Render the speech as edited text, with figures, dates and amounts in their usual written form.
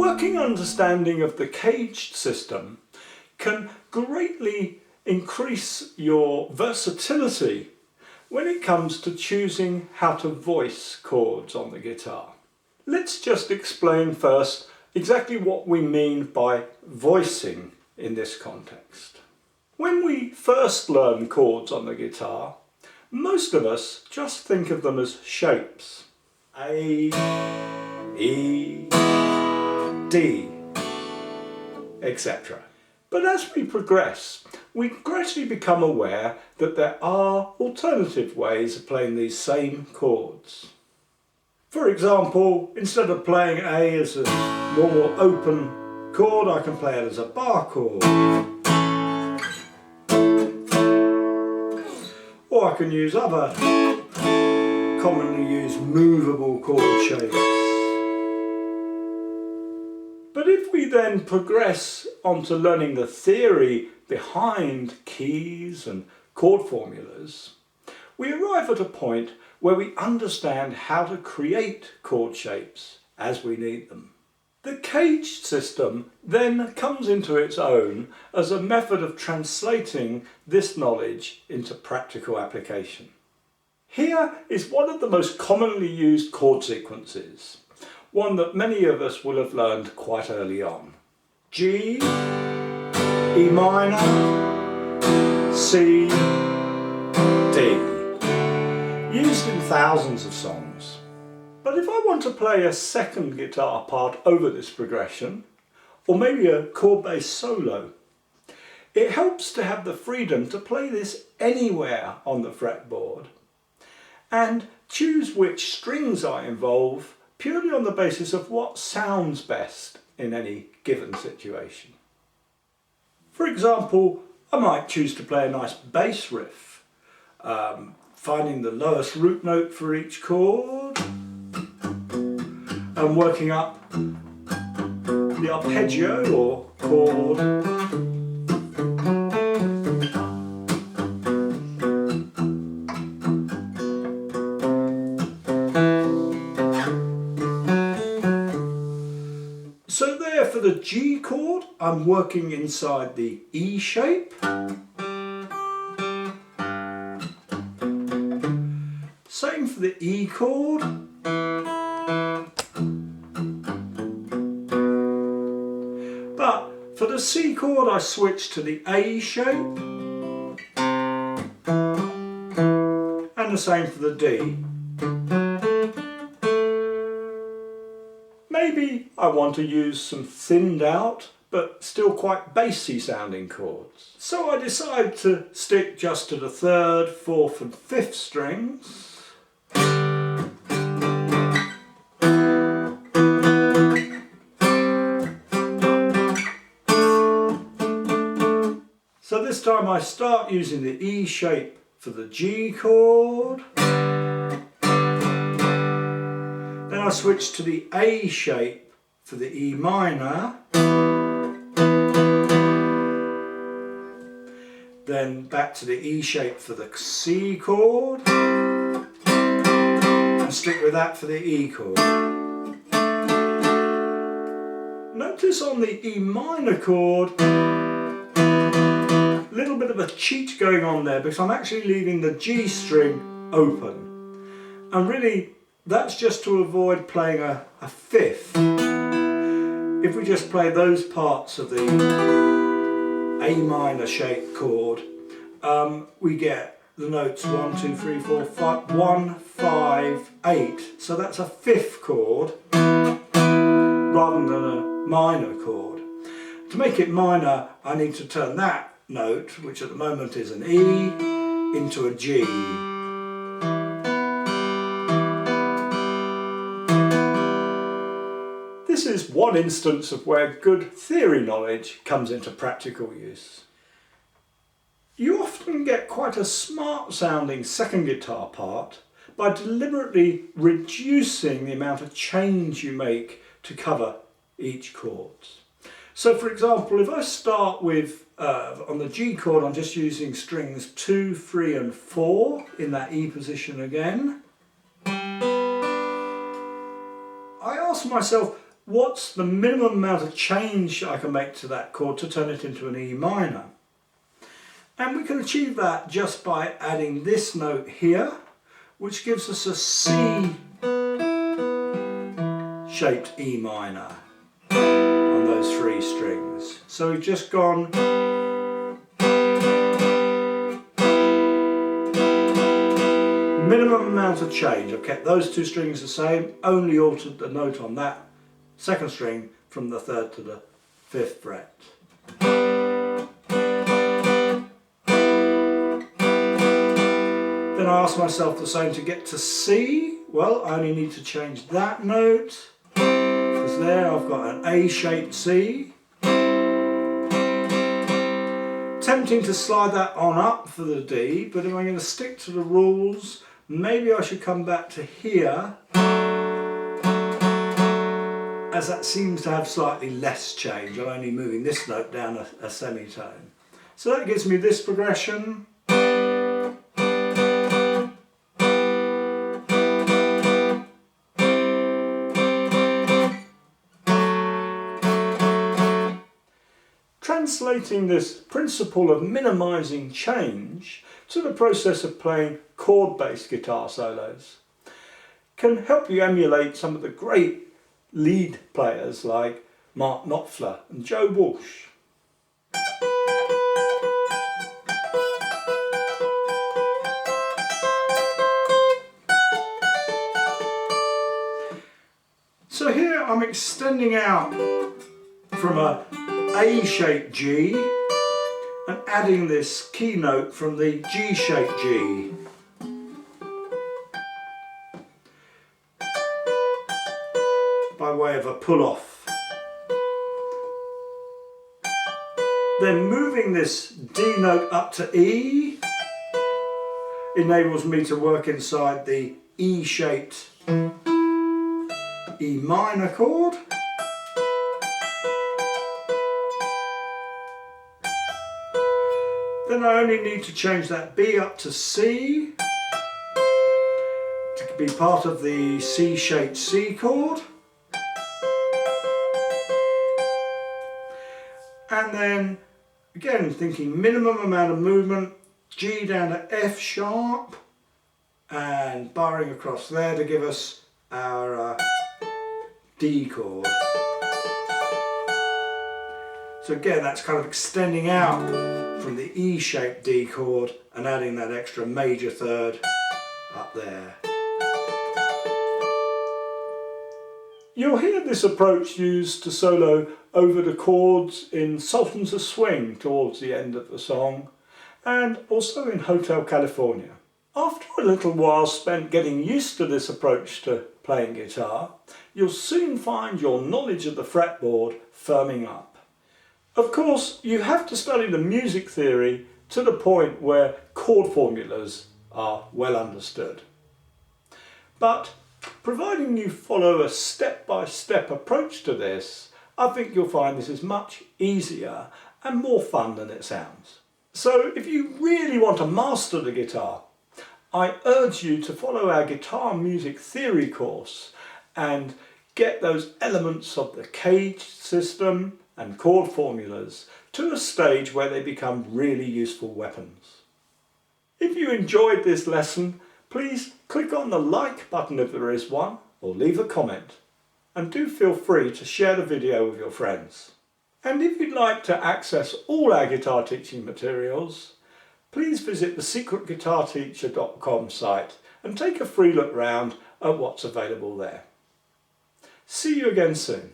working understanding of the CAGED system can greatly increase your versatility when it comes to choosing how to voice chords on the guitar. Let's just explain first exactly what we mean by voicing in this context. When we first learn chords on the guitar, most of us just think of them as shapes. A, E, D, etc. But as we progress, we gradually become aware that there are alternative ways of playing these same chords. For example, instead of playing A as a normal open chord, I can play it as a bar chord. Or I can use other commonly used movable chord shapes. But if we then progress onto learning the theory behind keys and chord formulas, we arrive at a point where we understand how to create chord shapes as we need them. The CAGED system then comes into its own as a method of translating this knowledge into practical application. Here is one of the most commonly used chord sequences, one that many of us will have learned quite early on. G, E minor, C, D. Used in thousands of songs. But if I want to play a second guitar part over this progression, or maybe a chord-based solo, it helps to have the freedom to play this anywhere on the fretboard and choose which strings I involve purely on the basis of what sounds best in any given situation. For example, I might choose to play a nice bass riff, finding the lowest root note for each chord and working up the arpeggio or chord. So there, for the G chord, I'm working inside the E shape. Same for the E chord. But for the C chord, I switch to the A shape. And the same for the D. Maybe I want to use some thinned out but still quite bassy sounding chords. So I decide to stick just to the 3rd, 4th and 5th strings. So this time I start using the E shape for the G chord. Then I switch to the A shape for the E minor. Then back to the E shape for the C chord. And stick with that for the E chord. Notice on the E minor chord, a little bit of a cheat going on there because I'm actually leaving the G string open. And really, that's just to avoid playing a 5th. If we just play those parts of the A minor shaped chord, we get the notes 1, 2, 3, 4, 5, 1, 5, 8. So that's a 5th chord rather than a minor chord. To make it minor, I need to turn that note, which at the moment is an E, into a G. This is one instance of where good theory knowledge comes into practical use. You often get quite a smart sounding second guitar part by deliberately reducing the amount of change you make to cover each chord. So for example, if I start with, on the G chord, I'm just using strings 2, 3 and 4 in that E position again. I ask myself, what's the minimum amount of change I can make to that chord to turn it into an E minor? And we can achieve that just by adding this note here, which gives us a C-shaped E minor on those 3 strings. So we've just gone minimum amount of change. I've kept those 2 strings the same, only altered the note on that 2nd string from the 3rd to the 5th fret. Then I ask myself the same to get to C. Well, I only need to change that note, because there I've got an A-shaped C. Tempting to slide that on up for the D, but if I'm going to stick to the rules, maybe I should come back to here, as that seems to have slightly less change. I'm only moving this note down a semitone. So that gives me this progression. Translating this principle of minimizing change to the process of playing chord-based guitar solos can help you emulate some of the great lead players like Mark Knopfler and Joe Walsh. So here I'm extending out from a A-shaped G and adding this key note from the G-shaped G. By way of a pull-off. Then moving this D note up to E enables me to work inside the E-shaped E minor chord. Then I only need to change that B up to C to be part of the C-shaped C chord. And then, again, thinking minimum amount of movement, G down to F sharp, and barring across there to give us our D chord. So again, that's kind of extending out from the E-shaped D chord and adding that extra major third up there. You'll hear this approach used to solo over the chords in Sultans of Swing towards the end of the song, and also in Hotel California. After a little while spent getting used to this approach to playing guitar, you'll soon find your knowledge of the fretboard firming up. Of course, you have to study the music theory to the point where chord formulas are well understood. But providing you follow a step-by-step approach to this, I think you'll find this is much easier and more fun than it sounds. So if you really want to master the guitar, I urge you to follow our guitar music theory course and get those elements of the CAGED system and chord formulas to a stage where they become really useful weapons. If you enjoyed this lesson, please click on the like button if there is one, or leave a comment. And do feel free to share the video with your friends. And if you'd like to access all our guitar teaching materials, please visit the secretguitarteacher.com site and take a free look round at what's available there. See you again soon.